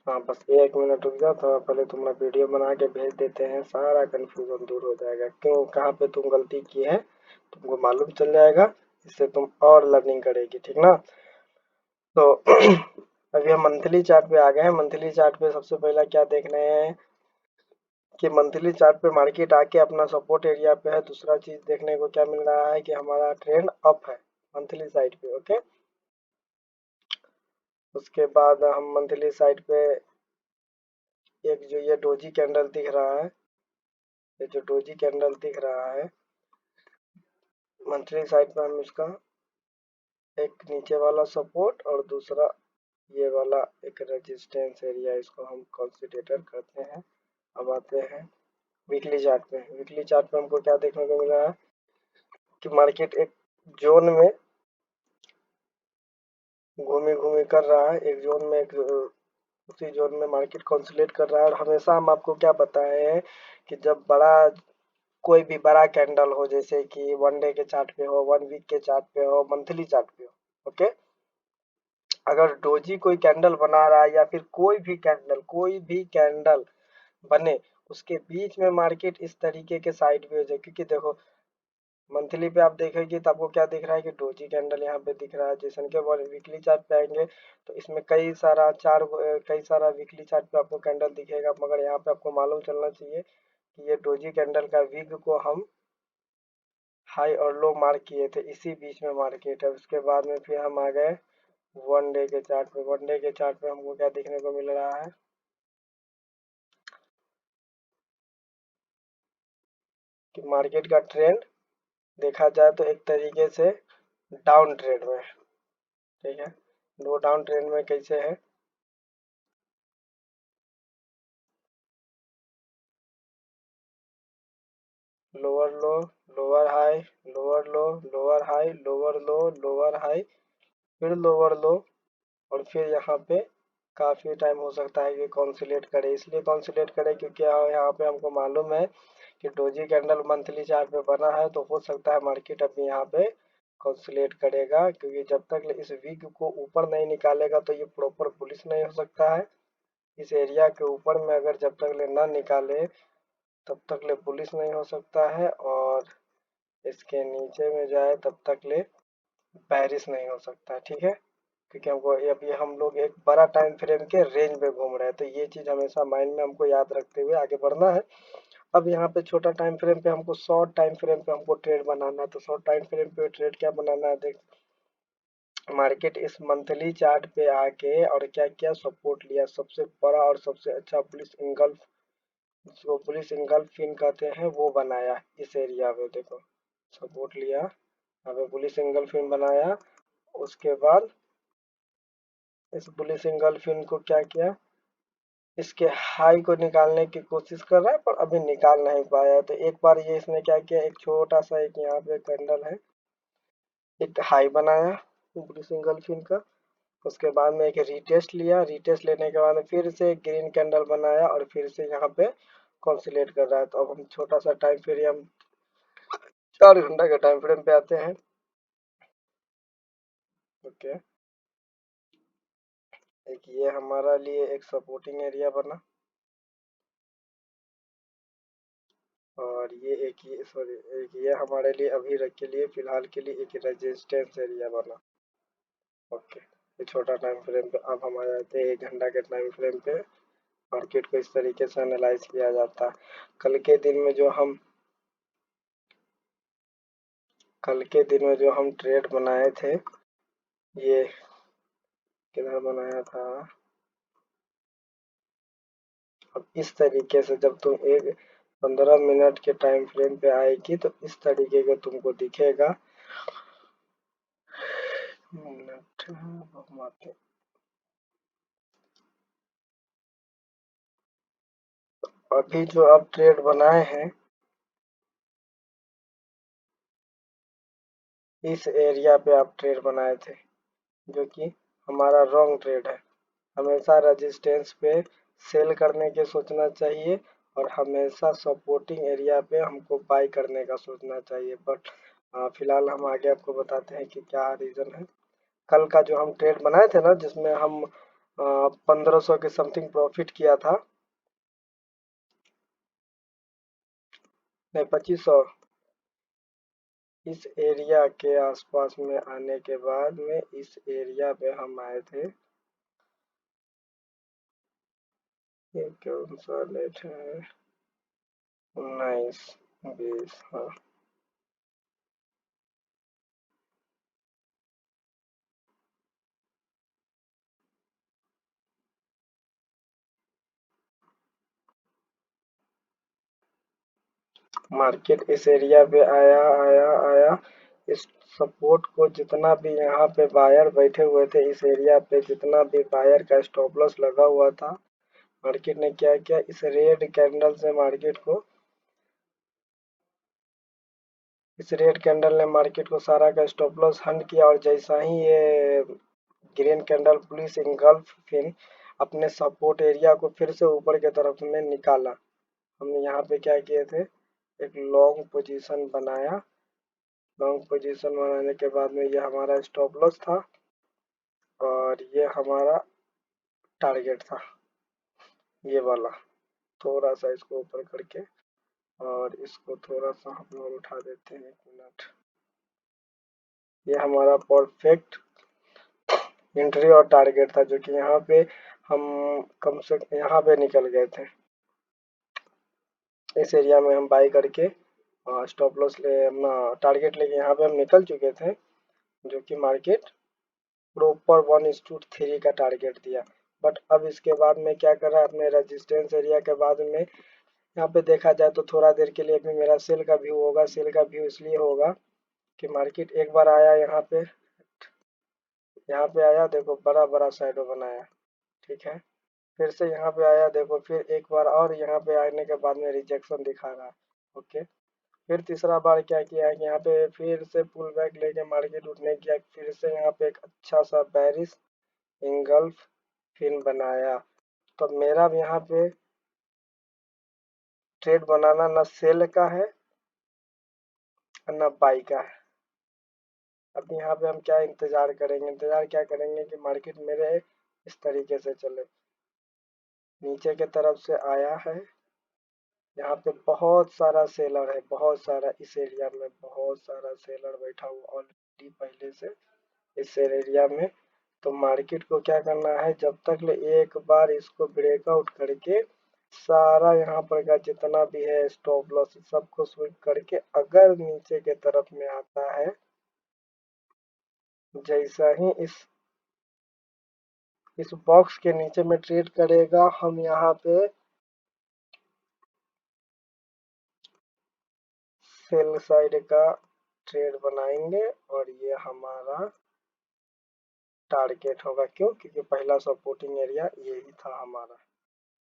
हाँ बस 1 मिनट रुक जाओ, तो पहले तुम्हारा वीडियो बना के भेज देते हैं, सारा कन्फ्यूजन दूर हो जाएगा, क्यों कहाँ पे तुम गलती की है तुमको मालूम चल जाएगा। इससे तुम और लर्निंग करेगी, ठीक ना। तो अभी हम मंथली चार्ट पे आ गए हैं। मंथली चार्ट पे सबसे पहला क्या देख रहे हैं कि मंथली चार्ट पे मार्केट आके अपना सपोर्ट एरिया पे है। दूसरा चीज देखने को क्या मिल रहा है कि हमारा ट्रेंड अप है मंथली साइड पे, ओके। उसके बाद हम मंथली साइड पे एक जो ये डोजी कैंडल दिख रहा है, ये जो डोजी कैंडल दिख रहा है मंथली साइड पे, हम इसका एक नीचे वाला सपोर्ट और दूसरा ये वाला एक रेजिस्टेंस एरिया, इसको हम कंसीडर करते हैं। अब आते हैं वीकली चार्ट पे। वीकली चार्ट पे हमको क्या देखने को मिल रहा है कि मार्केट एक जोन में घूमी घूमी कर रहा है, एक जोन में एक उसी जोन में मार्केट कंसोलिडेट कर रहा है। और हमेशा हम आपको क्या बताए हैं कि जब बड़ा कोई भी बड़ा कैंडल हो, जैसे कि 1 डे के चार्ट पे हो, 1 वीक के चार्ट पे हो, मंथली चार्ट पे हो, ओके। अगर डोजी कोई कैंडल बना रहा है या फिर कोई भी कैंडल बने, उसके बीच में मार्केट इस तरीके के साइडवेज है, क्योंकि देखो मंथली पे आप देखेंगे तो आपको क्या दिख रहा है कि डोजी कैंडल यहाँ पे दिख रहा है। जैसे के बाद वीकली चार्ट पे आएंगे तो इसमें कई सारा वीकली चार्ट पे आपको कैंडल दिखेगा, मगर यहाँ पे आपको मालूम चलना चाहिए कि ये डोजी कैंडल का वीक को हम हाई और लो मार्क किए थे, इसी बीच में मार्केट है। उसके बाद में फिर हम आ गए 1 डे के चार्ट पे। 1 डे के चार्ट पे हमको क्या देखने को मिल रहा है कि मार्केट का ट्रेंड देखा जाए तो एक तरीके से डाउन ट्रेंड में, ठीक है। वो डाउन ट्रेंड में कैसे है, लोअर लो, लोअर हाई, लोअर लो, लोअर हाई, लोअर लो, लोअर हाई, फिर लोअर लो, और फिर यहाँ पे काफी टाइम हो सकता है कि कॉन्सुलेट करे। इसलिए कॉन्सुलेट करे क्योंकि यहाँ पे हमको मालूम है कि डोजी कैंडल मंथली चार्ट पे बना है, तो हो सकता है मार्केट अभी यहाँ पे कॉन्सुलेट करेगा, क्योंकि जब तक इस वीक को ऊपर नहीं निकालेगा तो ये प्रॉपर बुलिश नहीं हो सकता है। इस एरिया के ऊपर में अगर जब तक ले ना निकाले तब तक ले बुलिश नहीं हो सकता है, और इसके नीचे में जाए तब तक ले बेरिश नहीं हो सकता है, ठीक है। क्योंकि हमको अभी हम लोग एक बड़ा टाइम फ्रेम के रेंज में घूम रहे हैं, तो ये चीज हमेशा माइंड में हमको याद रखते हुए आगे बढ़ना है। अब यहाँ पे छोटा टाइम फ्रेम पे हमको शॉर्ट टाइम फ्रेम पे हमको ट्रेड बनाना है, तो शॉर्ट टाइम फ्रेम पे ट्रेड क्या बनाना है, देख मार्केट इस मंथली चार्ट पे आके और क्या क्या सपोर्ट लिया, सबसे बड़ा और सबसे अच्छा पुलिस इंगल्फ, जिसको पुलिस इंगल्फ फिन कहते हैं, वो बनाया इस एरिया में। देखो सपोर्ट लिया, यहाँ पे पुलिस इंगल्फ फिन बनाया। उसके बाद इस पुलिस इंगल्फ फिन को क्या किया, इसके हाई को निकालने की कोशिश कर रहा है पर अभी निकाल नहीं पाया। तो एक बार ये इसने क्या किया, एक छोटा सा एक यहाँ पे कैंडल है, एक हाई बनाया ब्लू सिंगल फिन का। उसके बाद में एक रीटेस्ट लिया, रीटेस्ट लेने के बाद में फिर से एक ग्रीन कैंडल बनाया और फिर से यहाँ पे कंसोलिडेट कर रहा है। तो अब हम छोटा सा टाइम फ्रेम 4 घंटा के टाइम फ्रेम पे आते हैं, ओके। एक ये हमारा लिए एक सपोर्टिंग एरिया बना, और ये एक ये सॉरी एक ये हमारे लिए अभी रख के लिए फिलहाल के लिए एक रेजिस्टेंस एरिया बना, ओके। ये छोटा टाइम फ्रेम पे। अब हम आ जाते हैं 1 घंटा के टाइम फ्रेम पे। मार्केट को इस तरीके से एनालाइज किया जाता है। कल के दिन में जो हम कल के दिन में जो हम ट्रेड बनाए थे, ये किधर बनाया था, अब इस तरीके से जब तुम एक 15 मिनट के टाइम फ्रेम पे आएगी तो इस तरीके का तुमको दिखेगा। मिनट घुमाते, अभी जो आप ट्रेड बनाए हैं इस एरिया पे आप ट्रेड बनाए थे, जो कि हमारा रॉन्ग ट्रेड है। हमेशा रेजिस्टेंस पे सेल करने के सोचना चाहिए, और हमेशा सपोर्टिंग एरिया पे हमको बाई करने का सोचना चाहिए। बट फिलहाल हम आगे आपको बताते हैं कि क्या रीज़न है। कल का जो हम ट्रेड बनाए थे ना, जिसमें हम 1500 के समथिंग प्रॉफिट किया था, नहीं 2500। इस एरिया के आसपास में आने के बाद में इस एरिया पे हम आए थे। ये कौन सा लेट है? 19 20, हाँ। मार्केट इस एरिया पे आया आया आया। इस सपोर्ट को जितना भी यहाँ पे बायर बैठे हुए थे, इस एरिया पे जितना भी बायर का स्टॉप लॉस लगा हुआ था, मार्केट ने क्या किया, इस रेड कैंडल से मार्केट को, इस रेड कैंडल ने मार्केट को सारा का स्टॉप लॉस हंट किया। और जैसा ही ये ग्रीन कैंडल पुलिस इंगल्फ फिर अपने सपोर्ट एरिया को फिर से ऊपर की तरफ में निकाला। हमने यहाँ पे क्या किए थे, एक लॉन्ग पोजीशन बनाया। लॉन्ग पोजीशन बनाने के बाद में ये हमारा स्टॉप लॉस था और ये हमारा टारगेट था, ये वाला। थोड़ा सा इसको ऊपर करके और इसको थोड़ा सा हम लोग उठा देते हैं, 1 मिनट। ये हमारा परफेक्ट एंट्री और टारगेट था, जो कि यहाँ पे हम कम से यहाँ पे निकल गए थे। इस एरिया में हम बाई करके स्टॉप लॉस ले अपना टारगेट लेके यहाँ पे हम निकल चुके थे, जो कि मार्केट प्रॉपर 1:3 का टारगेट दिया। बट अब इसके बाद में क्या कर रहा है, अपने रेजिस्टेंस एरिया के बाद में यहाँ पे देखा जाए तो थोड़ा देर के लिए भी मेरा सेल का व्यू होगा। सेल का व्यू इसलिए होगा कि मार्केट एक बार आया यहाँ पे, आया देखो बड़ा बड़ा शैडो बनाया, ठीक है। फिर से यहाँ पे आया देखो, फिर एक बार और यहाँ पे आने के बाद में रिजेक्शन दिखा रहा है, ओके। फिर तीसरा बार क्या किया है कि यहाँ पे फिर से पुल बैक लेके मार्केट उठने किया, फिर से यहाँ पे एक अच्छा सा बेरिश इंगल्फ फिन बनाया। तो मेरा भी यहाँ पे ट्रेड बनाना ना सेल का है और ना बाई का है। अब यहाँ पे हम क्या इंतजार करेंगे, इंतजार क्या करेंगे कि मार्केट मेरे इस तरीके से चले। नीचे के तरफ से आया है, यहाँ पे बहुत सारा सेलर है, बहुत सारा। इस एरिया में बहुत सारा सेलर बैठा हुआ ऑलरेडी पहले से इस एरिया में। तो मार्केट को क्या करना है, जब तक ले एक बार इसको ब्रेकआउट करके सारा यहाँ पर का जितना भी है स्टॉप लॉस सबको स्वीप करके अगर नीचे के तरफ में आता है, जैसा ही इस बॉक्स के नीचे में ट्रेड करेगा, हम यहाँ पे सेल साइड का ट्रेड बनाएंगे और ये हमारा टारगेट होगा। क्यों? क्योंकि पहला सपोर्टिंग एरिया यही था हमारा।